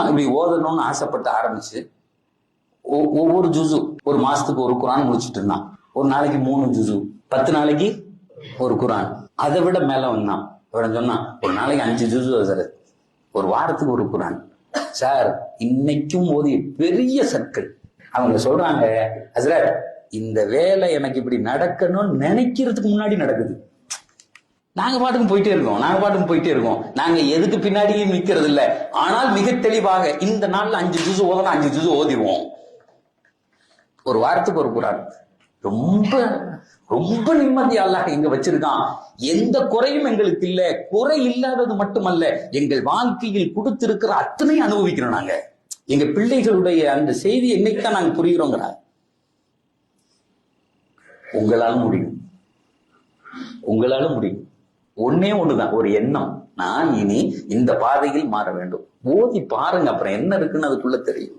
இப்படி ஓதணும்னு ஆசைப்பட்டு ஆரம்பிச்சு ஒவ்வொரு ஜுசு ஒரு மாசத்துக்கு ஒரு குரான் முடிச்சுட்டு இருந்தான். ஒரு நாளைக்கு 3 ஜுசு, 10 நாளைக்கு ஒரு குரான். அதை விட மேல வந்தான். சொன்னான் ஒரு நாளைக்கு 5 ஜுசு சார், ஒரு வாரத்துக்கு ஒரு குரான் சார். இன்னைக்கும் ஓதிய பெரிய சர்க்கிள். அவங்க சொல்றாங்க, ஹஸ்ரத் இந்த வேலை எனக்கு இப்படி நடக்கணும்னு நினைக்கிறதுக்கு முன்னாடி நடக்குது. நாங்க பாட்டுக்கு போயிட்டே இருக்கோம். நாங்க எதுக்கு பின்னாடியும் நிக்கிறது இல்ல. ஆனால் மிக தெளிவாக இந்த நாள்ல 5 ஜுசு ஓதலாம், 5 ஜுசு ஓதிடுவோம். ஒரு வாரத்துக்கு ஒரு குரான். ரொம்ப ரொம்ப நிம்மதியா அல்லாஹ் இங்க வச்சிருக்கான். எந்த குறையும் எங்களுக்கு இல்ல. குறை இல்லாதது மட்டுமல்ல, எங்கள் வாழ்க்கையில் கொடுத்திருக்கிற அத்தனையும் அனுபவிக்கிறோம். நாங்க எங்க பிள்ளைகளுடைய அந்த செய்தி என்னைக்குதான் நாங்க புரிகிறோங்கிறா. உங்களால முடியும். ஒன்னே ஒண்ணுதான், ஒரு எண்ணம். நான் இனி இந்த பாதையில் மாற வேண்டும். ஓதி பாருங்க, அப்புறம் என்ன இருக்குன்னு அதுக்குள்ள தெரியும்.